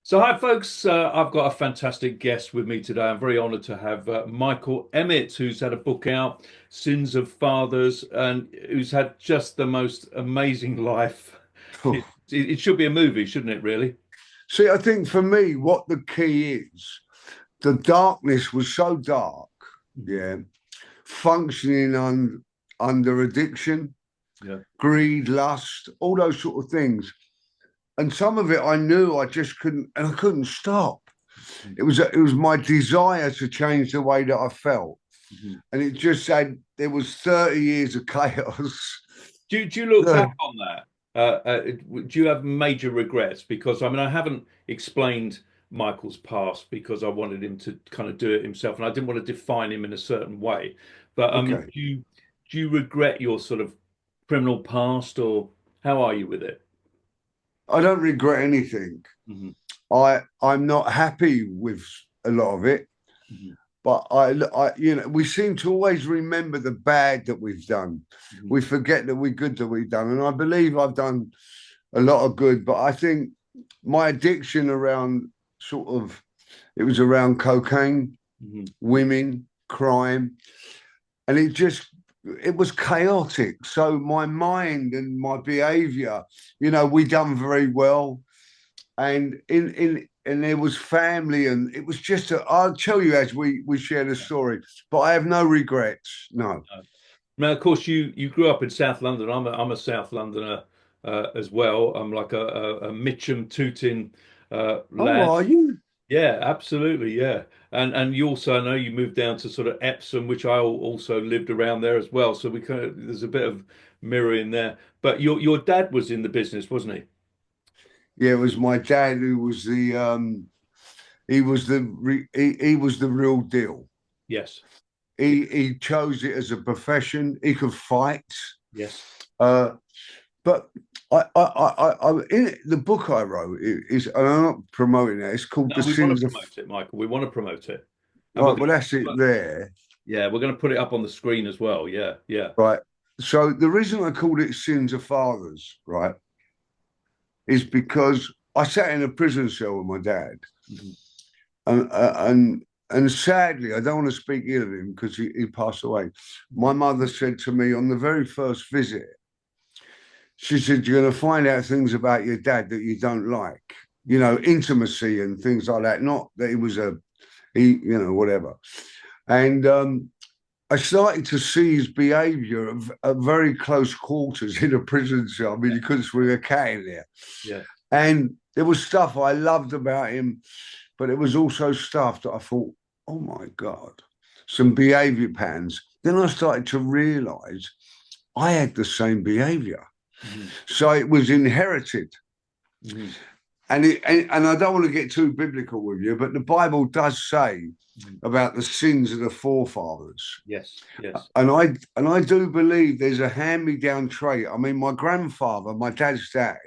So, hi, folks. I've got a fantastic guest with me today. I'm very honored to have Michael Emmett, who's had a book out, Sins of Fathers, and who's had just the most amazing life. It should be a movie, shouldn't it, really? See, I think for me, what the key is, the darkness was so dark, Mhm. yeah, functioning under addiction, Yeah. greed, lust, all those sort of things. And some of it I knew I just couldn't, and I couldn't stop. It was my desire to change the way that I felt. Mhm. And it just said there was 30 years of chaos. Do you look back on that? Do you have major regrets? Because I mean, I haven't explained Michael's past because I wanted him to kind of do it himself, and I didn't want to define him in a certain way. But I mean, Okay. do you regret your sort of criminal past, or how are you with it? I don't regret anything. Hmm. I'm not happy with a lot of it. Hmm. But we seem to always remember the bad that we've done. Hmm. We forget that we're good that we've done. And I believe I've done a lot of good, but I think my addiction around it was around cocaine, Hmm. women, crime, and it was chaotic. So my mind and my behavior, we done very well, and there was family, and it was just I'll tell you as we share the story, but I have no regrets. No. Now, of course, you grew up in South London. I'm a South Londoner as well. I'm like a Mitcham Tooting Oh, lad. are you? Yeah, absolutely. Yeah. And you also, I know you moved down to sort of Epsom, which also lived around there as well. So we kind of, there's a bit of mirroring there. But your dad was in the business, wasn't he? Yeah, it was my dad who was he was the real deal. Yes. He chose it as a profession. He could fight. Yes. Uh, but in the book I wrote is, and I'm not promoting it. It's called No, The we want to Sins of. promote it, Michael. We want to promote it. And we're Right, going well, that's it to, there. yeah, we're going to put it up on the screen as well. Yeah. Yeah. Right. So the reason I called it Sins of Fathers, right, is because I sat in a prison cell with my dad, Mhm. and sadly, I don't want to speak ill of him because he passed away. My Mhm. mother said to me on the very first visit, she said, "You're going to find out things about your dad that you don't like, intimacy and things like that. Not that he was whatever." And I started to see his behaviour at very close quarters in a prison cell. I mean, you couldn't swing a cat in there. Yeah. And there was stuff I loved about him, but it was also stuff that I thought, oh my God, some behavior patterns. Then I started to realize I had the same behavior. Mhm. So it was inherited. Mhm. And I don't want to get too biblical with you, but the Bible does say Mhm. about the sins of the forefathers. Yes. Yes. And I do believe there's a hand-me-down trait. I mean, my grandfather, my dad's dad,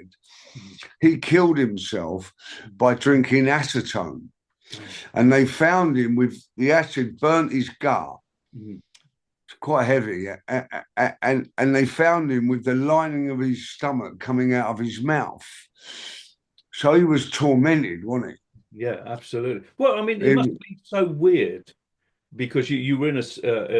Mhm. he killed himself by drinking acetone. Mhm. And they found him with the acid burnt his gut. Mhm. It's quite heavy. And they found him with the lining of his stomach coming out of his mouth. So he was tormented, wasn't Yeah, absolutely. Well, I mean, it must he? be so weird because you were in a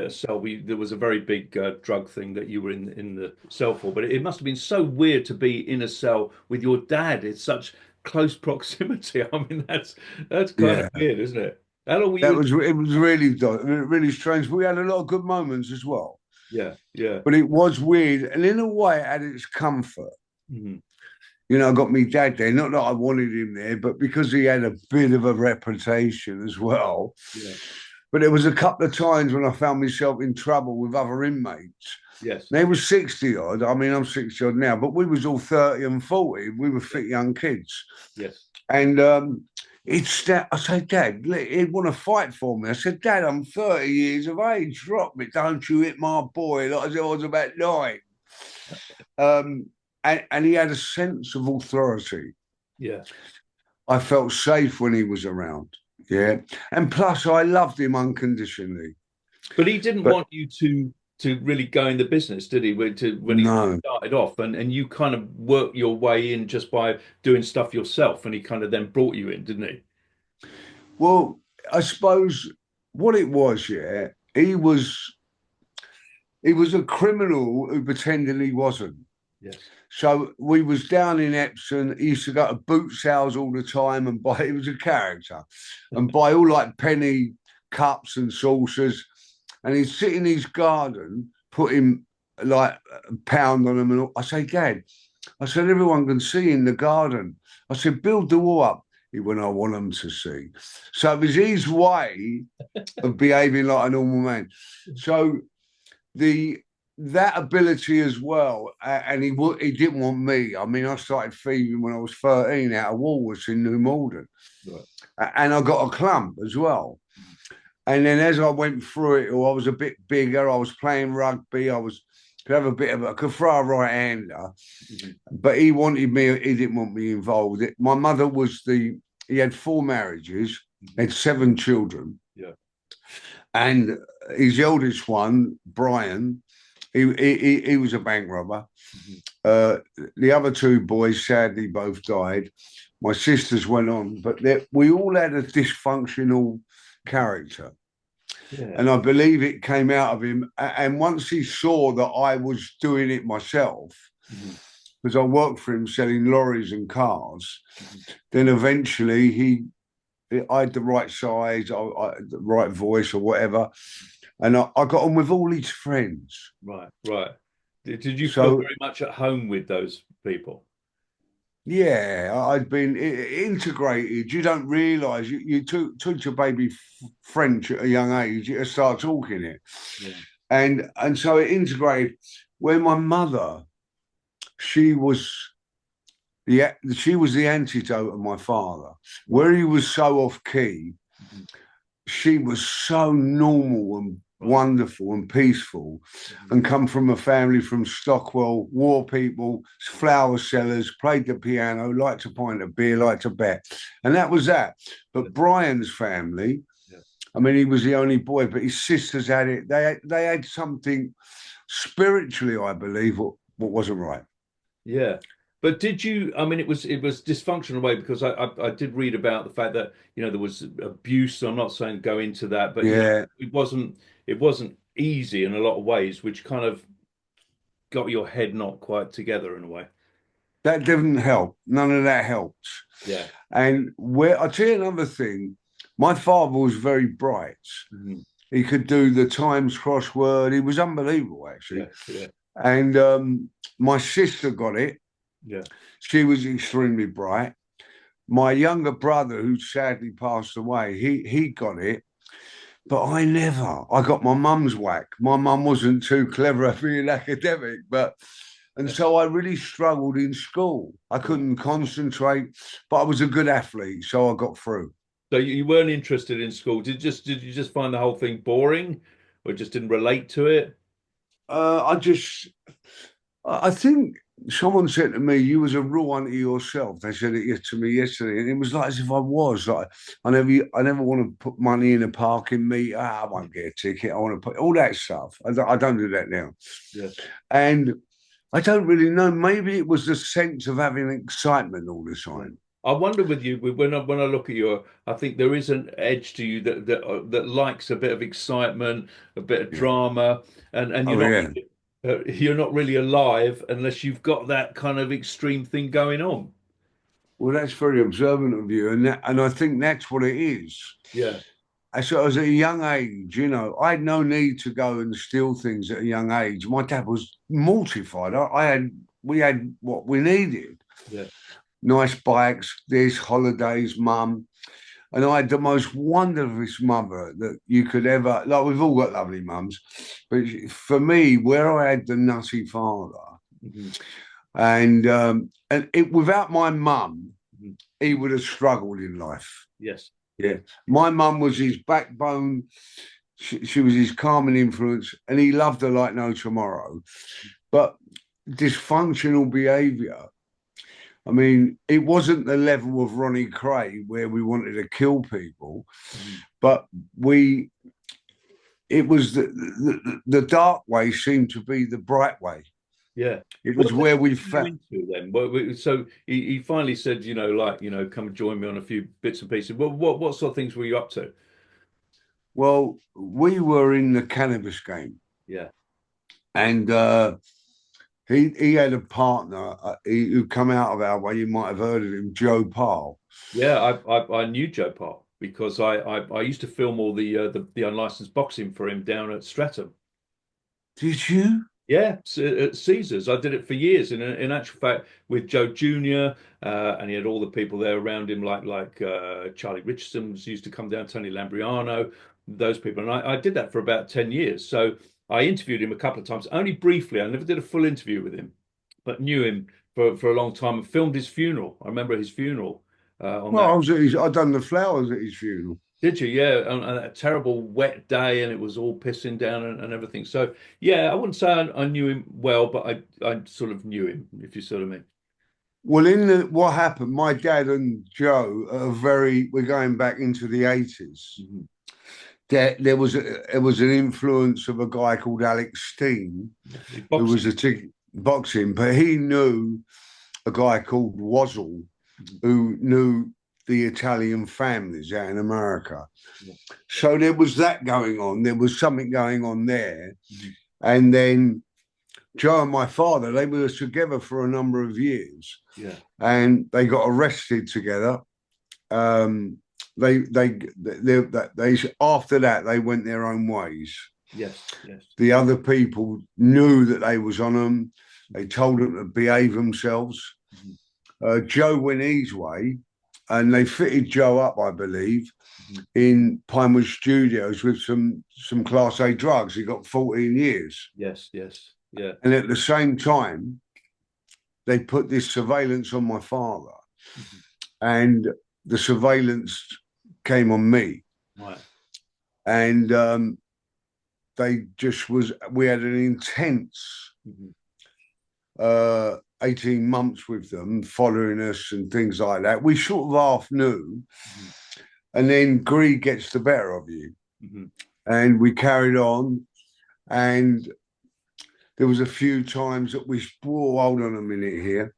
cell. There was a very big drug thing that you were in the cell for, but it must have been so weird to be in a cell with your dad. It's such close proximity. I mean, that's kind of Yeah. weird, isn't it? How long were you That in? was it was really strange. We had a lot of good moments as well. Yeah, yeah. But it was weird. And in a way it had its comfort. Mhm. I got me dad there. Not that I wanted him there, but because he had a bit of a reputation as well. Yeah. But there was a couple of times when I found myself in trouble with other inmates. Yes. They were 60 odd. I mean, I'm 60 odd now, but we was all 30 and 40. We were Yeah. fit young kids. Yes. And I said, Dad, he'd want to fight for me. I said, Dad, I'm 30 years of age. Drop me. Don't you hit my boy. Like I was about 9. Um, and he had a sense of authority. Yeah. I felt safe when he was around. Yeah. And plus, I loved him unconditionally. But he didn't But want you to to really go in the business, did he? When he No. started off, and you kind of worked your way in just by doing stuff yourself, and he kind of then brought you in, didn't he? Well, I suppose what it was, yeah, he was a criminal who pretended he wasn't. Yes. So we was down in Epsom. He used to go to boot sales all the time and buy. He was a character, and buy all like penny cups and saucers. And he'd sit in his garden, putting like a pound on them. And I say, Dad, I said, everyone can see in the garden. I said, build the wall up. He went, I want them to see. So it was his way of behaving like a normal man. So the that ability as well, and he didn't want me. I mean, I started thieving when I was 13 out of Woolworths in New Malden, Right. and I got a clump as well. And then as I went through it, I was a bit bigger. I was playing rugby. Could have a bit of I could throw a right hander, Mhm. but he wanted me. He didn't want me involved. My mother was He had 4 marriages, had 7 children, Yeah. and his eldest one, Brian, he was a bank robber. Mhm. The other 2 boys sadly both died. My sisters went on, but we all had a dysfunctional character. Yeah. And I believe it came out of him. And once he saw that I was doing it myself, Mhm. because I worked for him selling lorries and cars, Mhm. then eventually I had the right size, the right voice or whatever. And I got on with all his friends. Right. Right. Did you feel So very much at home with those people? yeah, I'd been integrated. You don't realise you took your baby French at a young age. You start talking it, Yeah. and so it integrated. Where my mother, she was she was the antidote of my father. Right. Where he was so off key, Mhm. she was so normal and Right. wonderful and peaceful, Mhm. and come from a family from Stockwell, war people, flower sellers, played the piano, liked a pint of beer, liked to bet. And that was that. Yeah. But Brian's family, Yeah. I mean, he was the only boy, but his sisters had it. They had something spiritually, I believe, what wasn't right. Yeah. But did you, I mean, it was dysfunctional way because I did read about the fact that, there was abuse. So I'm not saying go into that, but Yeah, it wasn't easy in a lot of ways, which kind of got your head not quite together in a way. that didn't help. None of that helped. Yeah. And where I tell you another thing, my father was very bright. Mhm. He could do the Times crossword. He was unbelievable, actually. Yeah. Yeah. And my sister got it. Yeah. She was extremely bright. My younger brother, who sadly passed away, he got it, but I never. I got my mum's whack. My mum wasn't too clever at being academic, and Yeah. so I really struggled in school. I Right. couldn't concentrate, but I was a good athlete, so I got through. So you weren't interested in school. Did you just find the whole thing boring or just didn't relate to it? I think someone said to me, "You was a real one to yourself." They said it to me yesterday, and it was like as if I was. Like I never want to put money in a parking meter. I won't get a ticket. I want to put all that stuff. I don't do that now, Yeah. and I don't really know. Maybe it was the sense of having excitement all the Yeah. time. I wonder with you when I look at you, I think there is an edge to you that likes a bit of excitement, a bit of Yeah. drama, and Oh yeah. you're not really alive unless you've got that kind of extreme thing going on. Well, that's very observant of you, and I think that's what it is. Yeah. So as a young age, I had no need to go and steal things at a young age. My dad was mortified. We had what we needed. Yeah. Nice bikes, this, holidays, mum. And I had the most wonderful mother that you could ever, like we've all got lovely mums. But for me, where I had the nutty father, Mhm. without my mum, Mhm. he would have struggled in life. Yes. Yeah. My mum was his backbone. She was his calming influence, and he loved her like no tomorrow. But dysfunctional behaviour, I mean, it wasn't the level of Ronnie Kray where we wanted to kill people, Mhm. but we it was the dark way seemed to be the bright way. Yeah. It What was did where he we turn you felt. into then? So he finally said, like, come and join me on a few bits and pieces. What sort of things were you up to? Well, we were in the cannabis game, Yeah. and he had a partner who come out of our way. You might have heard of him, Joe Pyle. Yeah, I knew Joe Pyle because I used to film all the unlicensed boxing for him down at Streatham. Did you? Yeah, at Caesars. I did it for years. In actual fact, with Joe Jr. And he had all the people there around him, like Charlie Richardson used to come down, Tony Lambriano, those people. And I did that for about 10 years. So I interviewed him a couple of times, only briefly. I never did a full interview with him, but knew him for a long time and filmed his funeral. I remember his funeral on Well, that. I'd done the flowers at his funeral. Did you? Yeah, on that terrible wet day, and it was all pissing down and everything. So, yeah, I wouldn't say I knew him well, but I sort of knew him, if you sort of mean. Well, what happened, my dad and Joe are we're going back into the 80s. Mhm. There was an influence of a guy called Alex Steen, He who boxed. was a boxing, but he knew a guy called Wazzle, Mhm. who knew the Italian families out in America. Yeah. So there was that going on. There was something going on there. Mhm. And then Joe and my father, they were together for a number of years, Yeah. and they got arrested together. Um, they after that they went their own ways. Yes. Yes. The other people knew that they was on them. They told them to behave themselves. Mhm. Joe went his way, and they fitted Joe up, I believe, Mhm. in Pinewood Studios with some Class A drugs. He got 14 years. Yes. Yes. Yeah. And at the same time, they put this surveillance on my father, Mhm. and the surveillance came on me. Right. And we had an intense Mhm. 18 months with them, following us and things like that. We sort of half knew. Mhm. And then greed gets the better of you. Mhm. And we carried on. And there was a few times that we, whoa, hold on a minute here.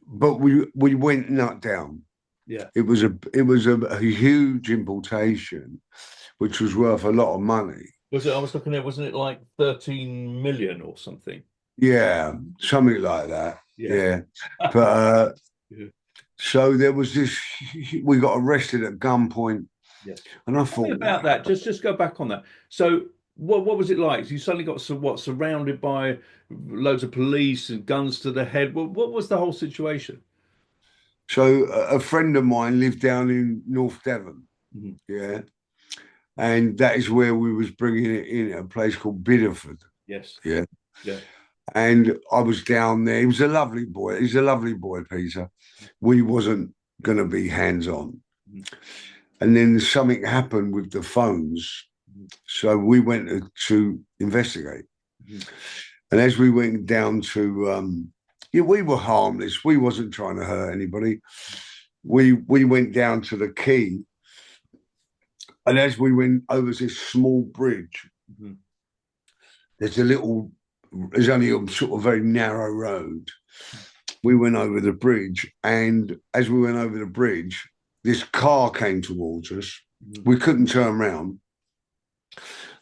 But we went nut down. Yeah. It was a huge importation, which was worth a lot of money. Was it? I was looking at. Wasn't it like 13 million or something? Yeah, something like that. Yeah. Yeah. But Yeah. so there was this, we got arrested at gunpoint, Yeah. and I Tell me thought, about wow. that. Just go back on that. So what was it like? You suddenly got surrounded by loads of police and guns to the head. What was the whole situation? So a friend of mine lived down in North Devon, Mhm. yeah, and that is where we was bringing it in at a place called Biddeford, Yes. yeah. Yeah. And I was down there. He was a lovely boy. He's a lovely boy, Peter. We wasn't going to be hands on. Mhm. And then something happened with the phones. Mhm. So we went to investigate. Mhm. And as we went down to, yeah, we were harmless. We wasn't trying to hurt anybody. We went down to the quay. And as we went over this small bridge, Mhm. there's a little, there's only a sort of very narrow road. We went over the bridge, and as we went over the bridge, this car came towards us. Mhm. We couldn't turn around.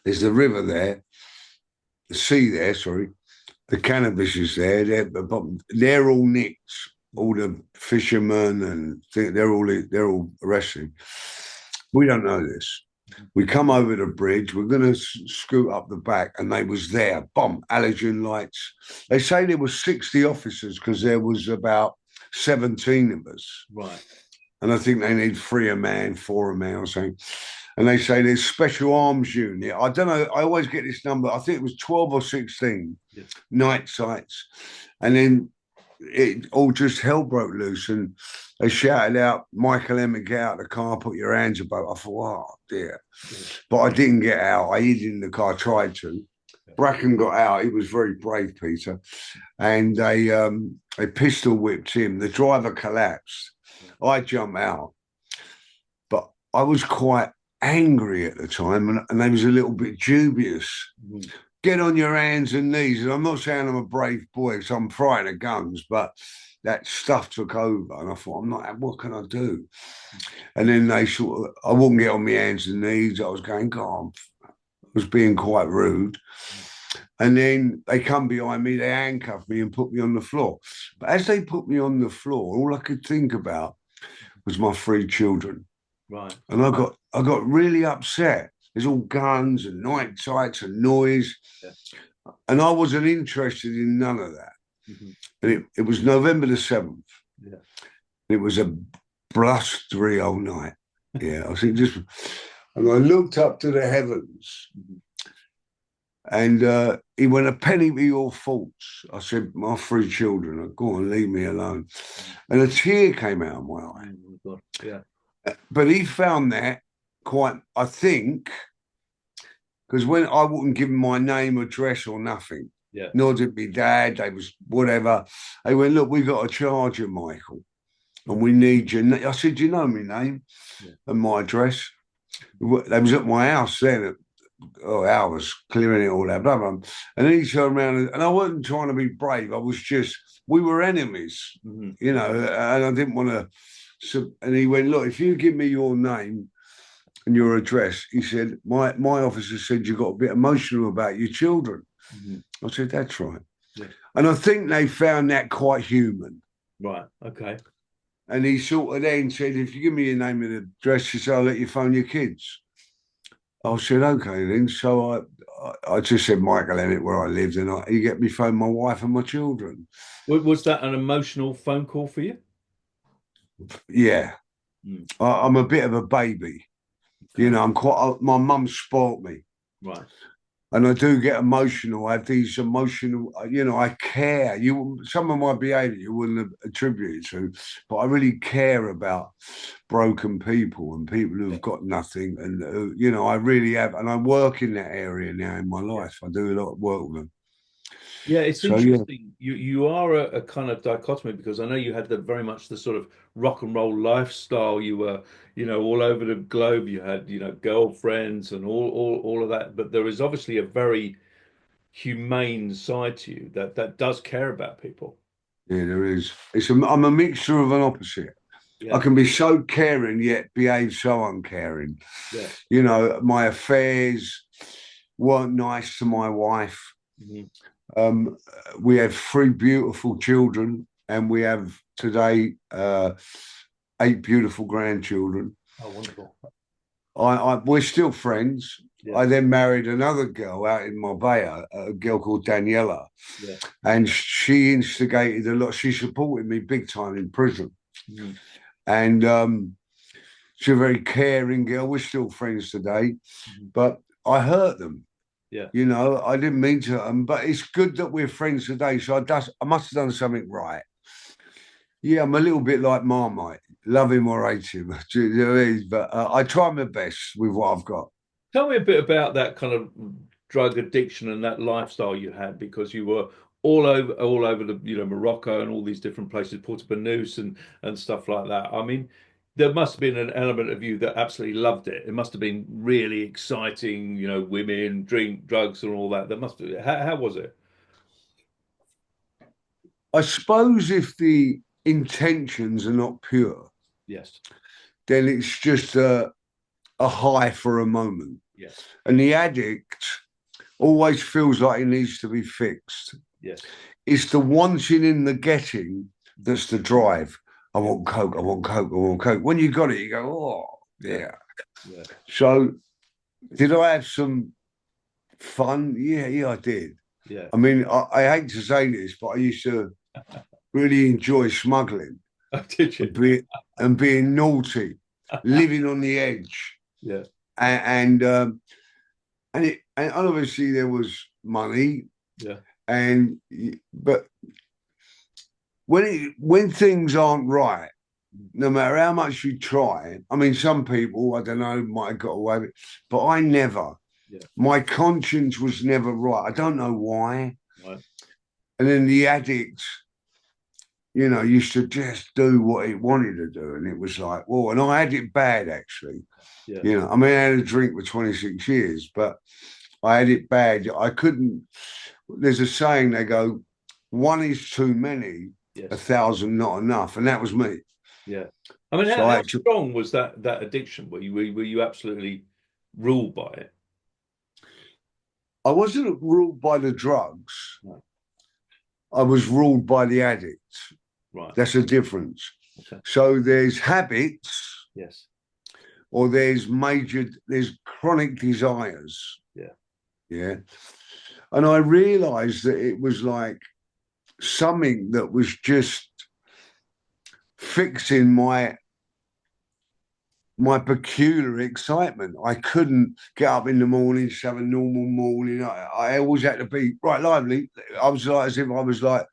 There's the river there, the sea there, sorry. The cannabis is there. They're all nicked. All the fishermen, and they're all arrested. We don't know this. We come over the bridge. We're going to scoot up the back, and they was there. Bomb, halogen lights. They say there was 60 officers because there was about 17 of us. Right. And I think they need 3 a man, 4 a man or something. And they say there's special arms unit. I don't know. I always get this number. I think it was 12 or 16 Yeah. night sights. And then it all just hell broke loose, and they shouted out, Michael Emmett, get out of the car, put your hands above. I thought, oh dear. Yeah. But I didn't get out. I hid in the car, tried to. Bracken got out. He was very brave, Peter. And they pistol whipped him. The driver collapsed. I jumped out. But I was quite angry at the time, and they was a little bit dubious. Mhm. Get on your hands and knees. And I'm not saying I'm a brave boy because I'm frightened of guns, but that stuff took over. And I thought, I'm not, what can I do? And then they sort of, I wouldn't get on my hands and knees. I was going, God, I was being quite rude. And then they come behind me, they handcuffed me and put me on the floor. But as they put me on the floor, all I could think about was my three children. Right. And I got really upset. There's all guns and night sights and noise. Yeah. And I wasn't interested in none of that. Mhm. And it was November the 7th. Yeah. It was a blustery old night. Yeah. I think just, and I looked up to the heavens Mhm. and he went, a penny for your faults. I said, my three children, go on, leave me alone. And a tear came out of my eye. Oh my God. Yeah. But he found that quite, I think, because when I wouldn't give him my name, address, or nothing, Yeah. nor did my dad, they was whatever. They went, look, we got to charge you, Michael, and we need you. I said, you know my name and my address. They was at my house then. I was clearing it all out, blah, blah. And then he turned around, and I wasn't trying to be brave. I was just, we were enemies, you know, and I didn't want to. So, and he went, look, if you give me your name and your address, he said, my officer said you got a bit emotional about your children. Mhm. I said, that's right. Yeah. And I think they found that quite human. Right. Okay. And he sort of then said, if you give me your name and address, he said, I'll let you phone your kids. I said, okay then. So I just said Michael Emmett where I lived, and he get me phone my wife and my children. Was that an emotional phone call for you? Yeah, Mm. I'm a bit of a baby. You Okay. know, I'm quite. My mum spoilt me, Right. and I do get emotional. I have these emotional. You know, I care. Some of my behaviour you wouldn't attribute it to, but I really care about broken people and people Yeah. who've got nothing. And you know, I really have, and I work in that area now in my Yeah. life. I do a lot of work with them. Yeah, it's So yeah. interesting. You are a kind of dichotomy because I know you had the very much the sort of rock and roll lifestyle. You were, all over the globe. You had, girlfriends and all of that. But there is obviously a very humane side to you that does care about people. Yeah, there is. I'm a mixture of an opposite. I Yeah, can be so caring yet behave so uncaring. yeah. You know, my affairs weren't nice to my wife. Mhm. Um, we have three beautiful children, and we have today eight beautiful grandchildren. Oh, wonderful. We're still friends. Yeah, I then married another girl out in Marbella, a girl called Daniela, yeah. and she instigated a lot. She supported me big time in prison. Mhm. And she's a very caring girl. We're still friends today, Mhm. but I hurt them. Yeah. You know, I didn't mean to hurt them, but it's good that we're friends today. So I must have done something right. Yeah, I'm a little bit like Marmite, love him or hate him. Do you know what I mean? But I try my best with what I've got. Tell me a bit about that kind of drug addiction and that lifestyle you had because you were all over the Morocco and all these different places, Port Banús and stuff like that. I mean, there must have been an element of you that absolutely loved it. It must have been really exciting, women, drink, drugs, and all that. There must be. How was it? I suppose if the intentions are not pure, Yes, then it's just a high for a moment. yes, And the addict always feels like he needs to be fixed. yes, It's the wanting in the getting that's the drive. I yeah, want Coke, I want Coke, I want Coke. When you got it, you go, oh, yeah, yeah. yeah, So, did I have some fun? Yeah, yeah, I did. yeah. I mean, I hate to say this, but I used to really enjoy smuggling Oh, did and, you? being naughty, living on the edge. Yeah, And obviously there was money, yeah, but when things aren't right, no matter how much you try, I mean, some people, I don't know, might have got away with it, but I never. yeah. My conscience was never right. I don't know why. Right. And then the addict, used to just do what it wanted to do. And it was like, well, and I had it bad, actually. Yeah. I mean, I had a drink for 26 years, but I had it bad. I couldn't, there's a saying, they go, one is too many, a Yes. thousand not enough. And that was me. Yeah. I mean, So how strong was that addiction? Were you absolutely ruled by it? I wasn't ruled by the drugs. No. I was ruled by the addict. Right. That's a difference. Okay. So there's habits, Yes. or there's chronic desires. Yeah. Yeah. And I realized that it was like something that was just fixing my peculiar excitement. I couldn't get up in the morning, just have a normal morning. I always had to be right lively. I was like as if I was like,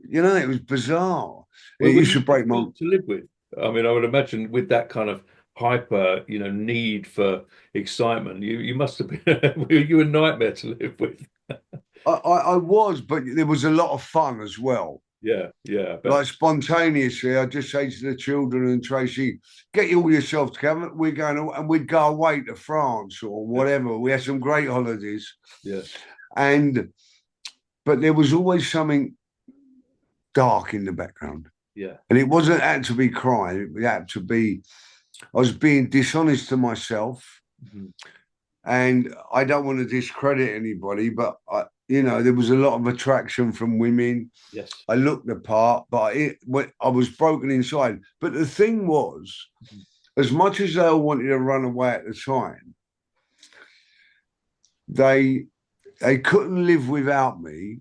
it was bizarre. It Were used you to break my. difficult to live with? I mean, I would imagine with that kind of hyper, need for excitement, you must have been you a nightmare to live with. I was, but there was a lot of fun as well. Yeah, yeah, I bet. Like spontaneously, I just say to the children and Tracy, get you all yourself together. We're going to, and we'd go away to France or Yeah, whatever. We had some great holidays. yeah, And, but there was always something dark in the background. yeah, And it wasn't had to be crime. It had to be, I was being dishonest to myself. mhm, And I don't want to discredit anybody, but there was a lot of attraction from women. yes, I looked the part, but I was broken inside. But the thing was, mhm, as much as they all wanted to run away at the time, they they couldn't live without me,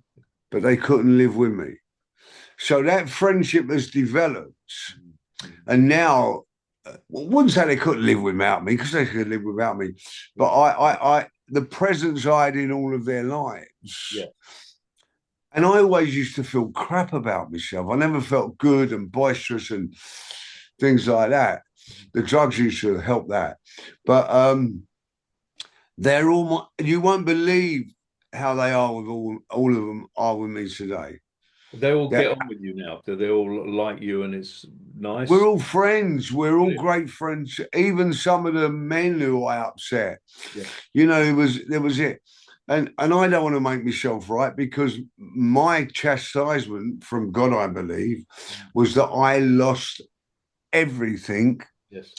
but they couldn't live with me. So that friendship has developed, mhm, mhm. and now, wouldn't say they couldn't live without me because they could live without me, but the presence I had in all of their lives. Yeah, And I always used to feel crap about myself. I never felt good and boisterous and things like that. mhm. The drugs used to help that. But they're all you won't believe how they are with all of them are with me today. They all They're, get on with you now. Do they all like you and it's we're nice? all friends. We're all Brilliant. great friends. Even some of the men who I upset, Yeah, there was it. And I don't want to make myself right because my chastisement from God, I believe, mhm, was that I lost everything yes.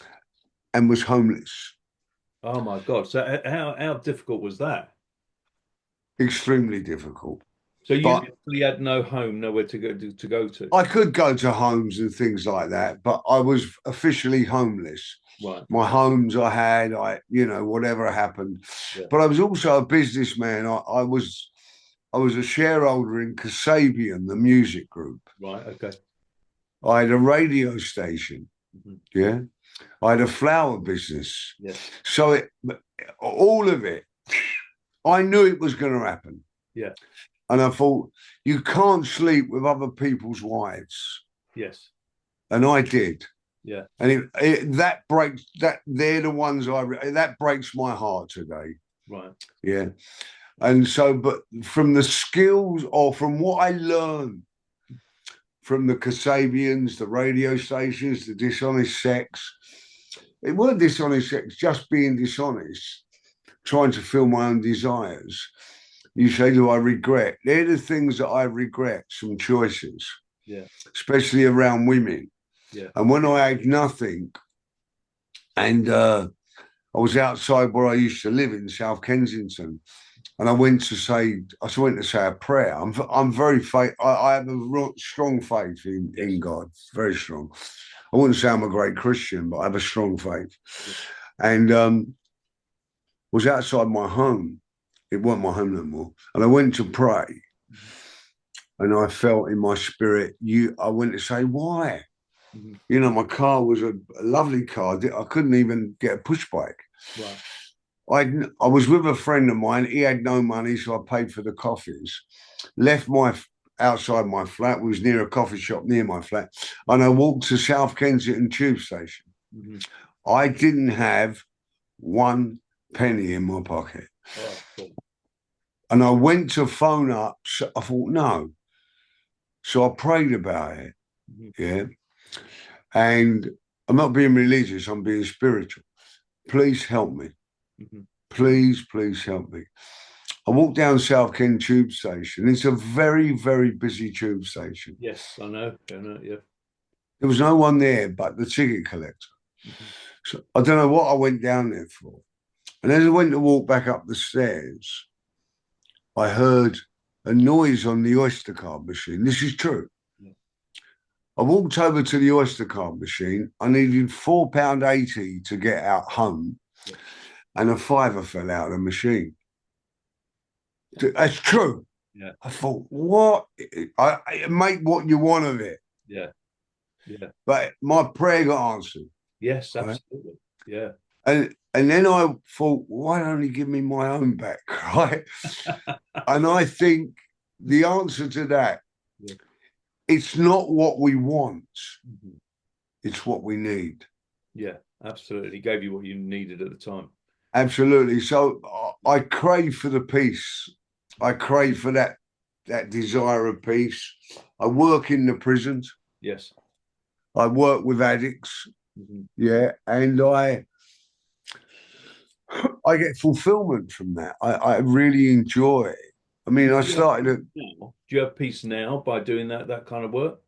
and was homeless. Oh my God. So how difficult was that? Extremely difficult. So you But literally had no home, nowhere to go to. I could go to homes and things like that, but I was officially homeless. Right. My homes I had, whatever happened. Yeah. But I was also a businessman. I was a shareholder in Kasabian, the music group. Right. Okay. I had a radio station. Mhm. Yeah. I had a flower business. Yes. So all of it, I knew it was going to happen. Yeah. And I thought, you can't sleep with other people's wives. Yes. And I did. Yeah. And that breaks that they're the ones that breaks my heart today. Right. Yeah. And so, but from the skills or from what I learned from the Kasabians, the radio stations, the dishonest sex, it weren't dishonest sex, just being dishonest, trying to fill my own desires. You say, do I regret? They're the things that I regret, some choices, Yeah. especially around women. Yeah. And when I had nothing, and I was outside where I used to live in South Kensington, and I went to say a prayer. I'm very faith. I have a strong faith in God, very strong. I wouldn't say I'm a great Christian, but I have a strong faith. Yes. And was outside my home. It wasn't my home no more. And I went to pray, Mhm. and I felt in my spirit. I went to say, why? Mhm. My car was a lovely car. I couldn't even get a push bike. Right. I was with a friend of mine. He had no money, so I paid for the coffees. Left outside my flat. We was near a coffee shop near my flat, and I walked to South Kensington Tube Station. Mhm. I didn't have one penny in my pocket, Oh, cool. and I went to phone up. So I thought, no. So I prayed about it. Mhm. Yeah. And I'm not being religious, I'm being spiritual. Please help me. Mhm. Please, please help me. I walked down South Kent tube station. It's a very, very busy tube station. Yes, I know, yeah. There was no one there but the ticket collector. Mhm. So I don't know what I went down there for. And as I went to walk back up the stairs, I heard a noise on the Oyster card machine. This is true. Yeah. I walked over to the Oyster card machine. I needed £4.80 to get out home, Yeah. and a fiver fell out of the machine. That's true. Yeah. I thought, what? Make what you want of it. Yeah. Yeah. But my prayer got answered. Yes, Right? absolutely. Yeah. And then I thought, why don't he give me my own back? Right. And I think the answer to that, Yeah. it's not what we want, Mhm. it's what we need. Yeah, absolutely. Gave you what you needed at the time. Absolutely. So I crave for the peace. I crave for that desire of peace. I work in the prisons. Yes. I work with addicts. Mhm. Yeah. And I get fulfillment from that. I really enjoy it. I mean, I Do you have started peace now? Do you have peace now by doing that kind of work?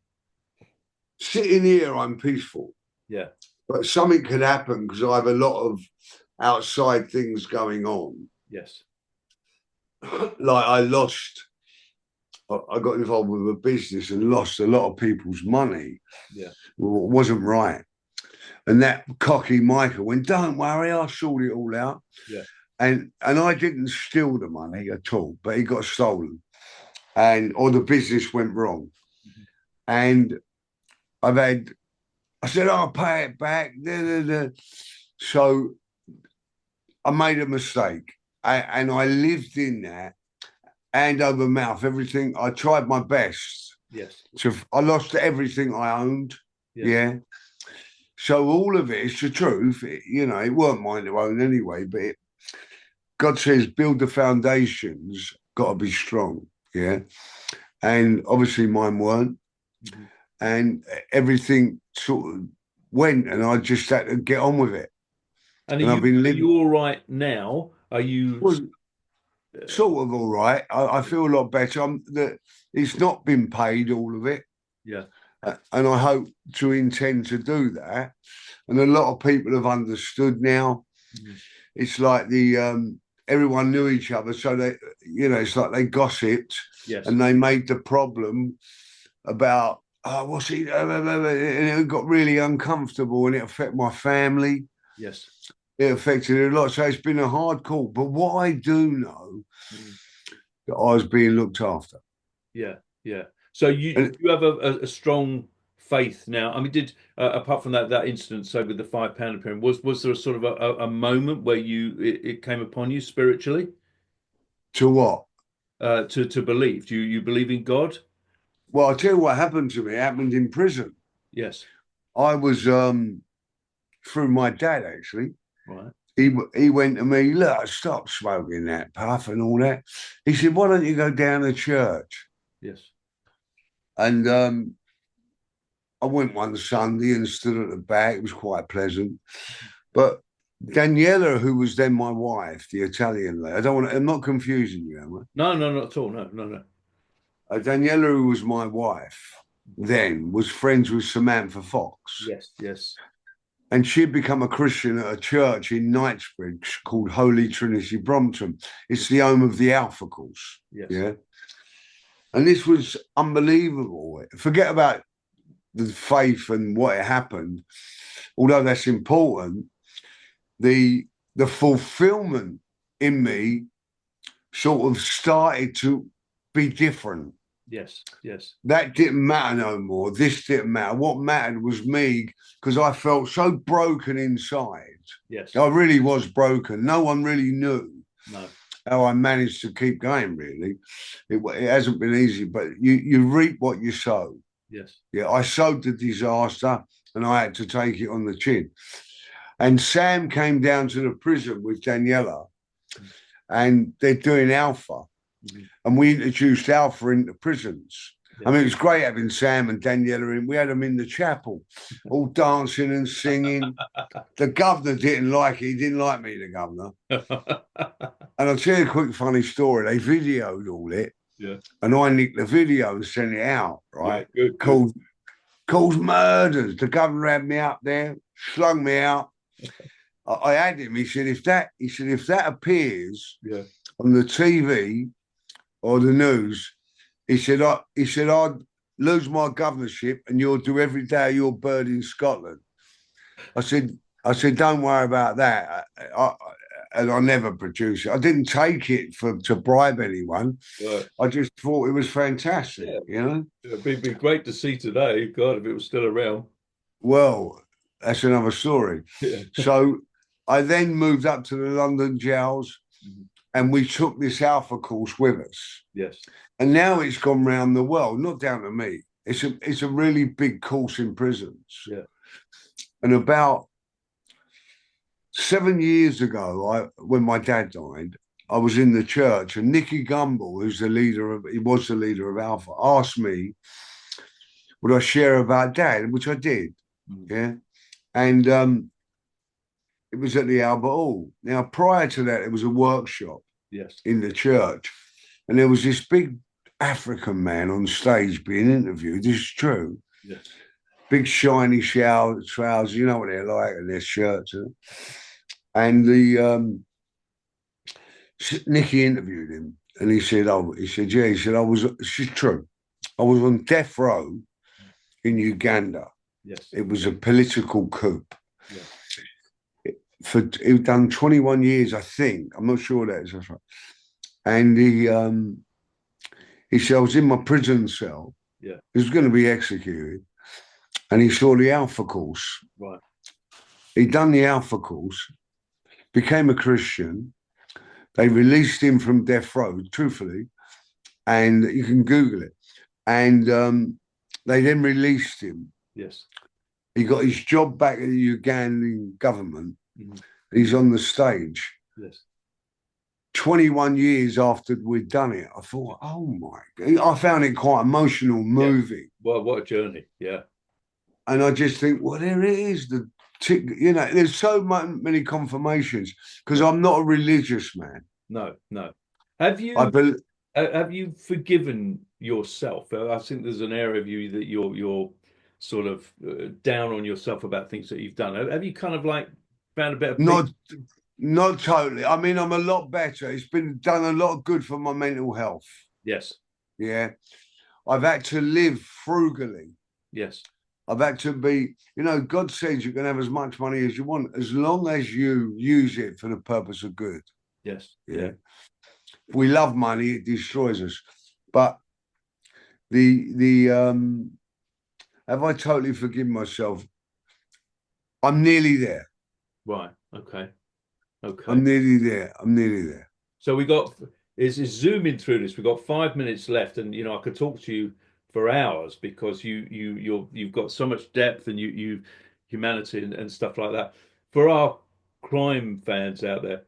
sitting here, I'm peaceful, Yeah. but something could happen because I have a lot of outside things going on. Yes. Like I got involved with a business and lost a lot of people's money. Yeah. Well, it wasn't right. And that cocky Michael went, don't worry, I'll sort it all out. Yeah. And I didn't steal the money at all, but it got stolen. And or the business went wrong. Mhm. And I said, I'll pay it back. Da, da, da. So I made a mistake. And I lived in that hand over mouth, everything. I tried my best. Yes. I lost everything I owned. Yes. Yeah. So all of it is the truth. It weren't mine to own anyway, but God says build the foundations, got to be strong. Yeah. And obviously mine weren't. Mhm. And everything sort of went, and I just had to get on with it. And And I've been are living, you all right now? Are you well, sort of all right. I feel a lot better. It's not been paid, all of it. yeah. And I hope to intend to do that. And a lot of people have understood now. Mhm. It's like everyone knew each other, so it's like they gossiped Yes. and they made the problem about what's he, and it got really uncomfortable, and it affected my family. Yes. It affected it a lot. So it's been a hard call. But what I do know Mhm. that I was being looked after. Yeah. Yeah. So And you have a strong faith now. I mean, did apart from that incident, so with the £5 appearing, was there a sort of a moment where it came upon you spiritually to what? to believe? Do you believe in God? Well, I'll tell you what happened to me. It happened in prison. Yes. I was through my dad, actually. Right. He went to me, look, stop smoking that puff and all that. He said, why don't you go down to church? Yes. And I went one Sunday and stood at the back. It was quite pleasant. But Daniela, who was then my wife, the Italian lady, I'm not confusing you, am I? No, no, not at all. No, no, no. Daniela, who was my wife then, was friends with Samantha Fox. Yes. Yes. And she'd become a Christian at a church in Knightsbridge called Holy Trinity Brompton. It's the home of the Alphacles. Yes. Yeah. And this was unbelievable. Forget about the faith and what happened, although that's important. The fulfillment in me sort of started to be different. Yes. Yes. That didn't matter no more. This didn't matter. What mattered was me, because I felt so broken inside. Yes. I really was broken. No one really knew No. how I managed to keep going, really. It hasn't been easy, but you reap what you sow. Yes. Yeah, I sowed the disaster and I had to take it on the chin. And Sam came down to the prison with Daniela, and they're doing Alpha. Mhm. And we introduced Alpha into prisons. I Yeah. mean, it was great having Sam and Daniela in. We had them in the chapel, all dancing and singing. The governor didn't like it. He didn't like me, the governor. And I'll tell you a quick funny story. They videoed all it, Yeah. and I nicked the video and sent it out, Yeah. right? Good. Good. Called murders. The governor had me up there, slung me out. I had him. He said, if that appears Yeah. on the TV or the news, I'd lose my governorship and you'll do every day your bird in Scotland. I said, don't worry about that. And I never produced it. I didn't take it to bribe anyone. Right. I just thought it was fantastic, Yeah. you know? It'd be great to see today. God, if it was still around. Well, that's another story. Yeah. So I then moved up to the London jails Mhm. and we took this Alpha course with us. Yes. And now it's gone round the world, not down to me. It's a really big course in prisons. Yeah. And about 7 years ago, when my dad died, I was in the church, and Nicky Gumbel, he was the leader of Alpha, asked me, would I share about dad, which I did. Mm. Yeah. And it was at the Albert Hall. Now, prior to that, it was a workshop Yes. in the church. And there was this big African man on stage being interviewed. This is true. Yes. Big shiny trousers, you know what they're like, and their shirts. And Nicky interviewed him, and he said, yeah, he said, this is true. I was on death row in Uganda. Yes. It was a political coup. Yeah. He'd done 21 years, I think. I'm not sure that's right. And he said, I was in my prison cell. Yeah. He was going to be executed. And he saw the Alpha course. Right. He'd done the Alpha course, became a Christian. They released him from death row, truthfully, and you can Google it. And they then released him. Yes. He got his job back at the Ugandan government. Mhm. He's on the stage. Yes. 21 years after we'd done it, I thought, oh my God. I found it quite emotional, moving. Well, what a journey. Yeah. And I just think, well, there it is. There's so many confirmations because I'm not a religious man. No, no. Have I you bel have you forgiven yourself? I think there's an area of you that you're sort of down on yourself about things that you've done. Have you kind of like found a bit of peace? not totally. I mean, I'm a lot better. It's been done a lot of good for my mental health. Yes. Yeah. I've had to live frugally. Yes. I've had to be, God says you can have as much money as you want, as long as you use it for the purpose of good. Yes. Yeah. If we love money, it destroys us. But have I totally forgiven myself? I'm nearly there. Right. Okay. Okay. I'm nearly there. I'm nearly there. So we got is zooming through this. We've got 5 minutes left, and I could talk to you for hours because you've got so much depth and you humanity and stuff like that. For our crime fans out there,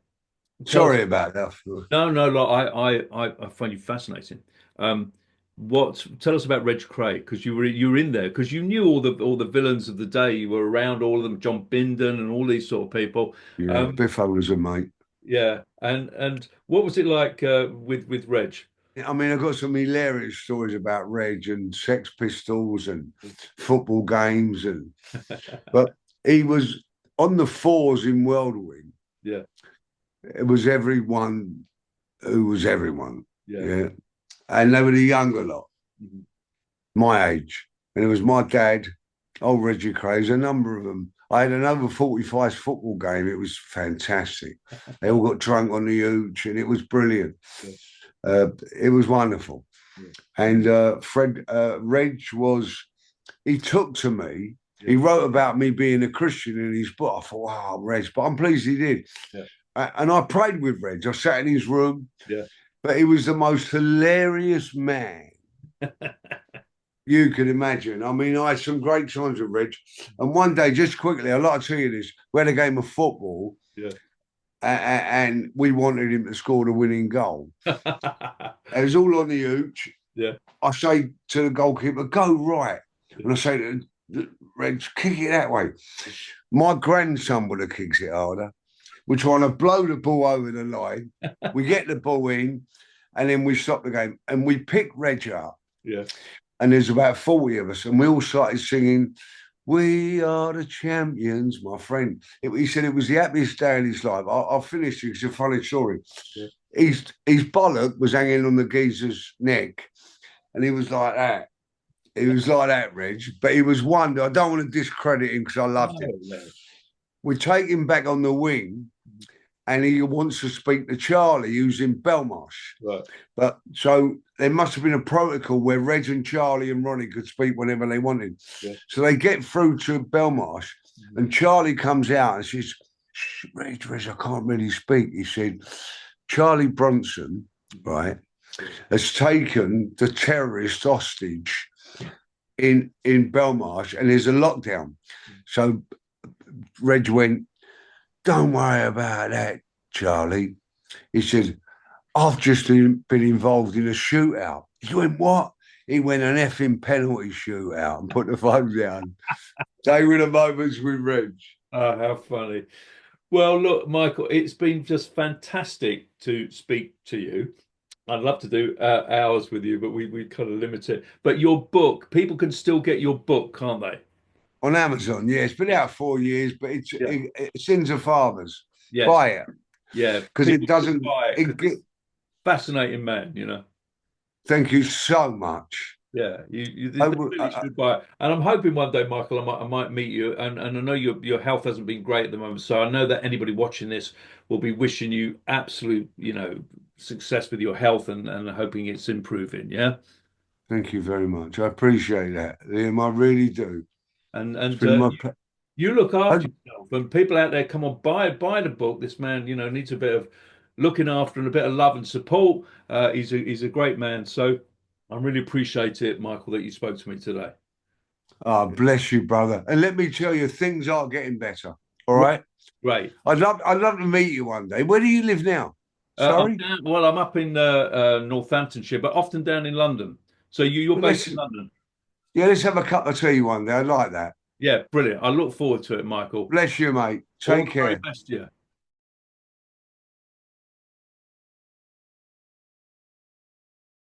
Sorry about that. no, look, I find you fascinating. Um, tell us about Reg Kray because you were in there because you knew all the villains of the day. You were around all of them, John Bindon and all these sort of people. Yeah, Biff was a mate. Yeah, and what was it like with Reg? I mean, I've got some hilarious stories about Reg and Sex Pistols and football games, but he was on the fours in World Wing. Yeah, it was everyone who was everyone. yeah, Yeah, and they were the younger lot, Mhm. my age, and it was my dad, old Reggie Kray, a number of them. I had an over 45s football game. It was fantastic. They all got drunk on the hooch, and it was brilliant. Yeah. It was wonderful. Yeah. And Reg he took to me. Yeah. He wrote about me being a Christian in his book. I thought, wow, Reg, but I'm pleased he did. Yeah. And I prayed with Reg. I sat in his room. Yeah. But he was the most hilarious man you could imagine. I mean, I had some great times with Reg. And one day, just quickly, I'd like to tell you this. We had a game of football. Yeah. And we wanted him to score the winning goal. It was all on the hooch. Yeah. I say to the goalkeeper, go right. Yeah. And I say to Reg, kick it that way. My grandson would have kicked it harder. We're trying to blow the ball over the line. We get the ball in, and then we stop the game. And we pick Reg up. Yeah. And there's about 40 of us, and we all started singing, "We are the champions," my friend. He said it was the happiest day in his life. I'll finish it. It's a funny story. Yeah. His bollock was hanging on the geezer's neck, and he was like that. He was like that, Reg. But he was one. I don't want to discredit him because I loved him. No, no. We take him back on the wing, and he wants to speak to Charlie, who's in Belmarsh. Right. But so there must have been a protocol where Reg and Charlie and Ronnie could speak whenever they wanted. Yeah. So they get through to Belmarsh, and Charlie comes out and says, Reg, I can't really speak. He said, Charlie Bronson, right, has taken the terrorist hostage in Belmarsh, and there's a lockdown. So Reg went, don't worry about that, Charlie. He said, I've just been involved in a shootout. He went, what? He went an effing penalty shootout and put the phone down. They were the moments with Reg. Oh, how funny. Well, look, Michael, it's been just fantastic to speak to you. I'd love to do hours with you, but we kind of limit it. But your book, people can still get your book, can't they? On Amazon, yeah. It's been out 4 years, but Yeah. it's Sins of Fathers. Yes. Buy it. Yeah. Because it doesn't. Buy it, fascinating man, you know. Thank you so much. Yeah, you really should buy it. And I'm hoping one day, Michael, I might meet you. And I know your health hasn't been great at the moment, so I know that anybody watching this will be wishing you absolute, success with your health and hoping it's improving. Yeah. Thank you very much. I appreciate that, Liam. I really do. And It's been my you look I, after yourself. And people out there, come on, buy the book. This man, needs a bit of looking after and a bit of love and support. He's a great man. So I really appreciate it, Michael, that you spoke to me today. bless you, brother. And let me tell you, things are getting better. All right. Great. I'd love to meet you one day. Where do you live now? Sorry. I'm up in Northamptonshire, but often down in London. So you're Well, based in London. yeah, let's have a cup of tea one day. I'd like that. Yeah, brilliant. I look forward to it, Michael. Bless you, mate. All Take the very care. best to you.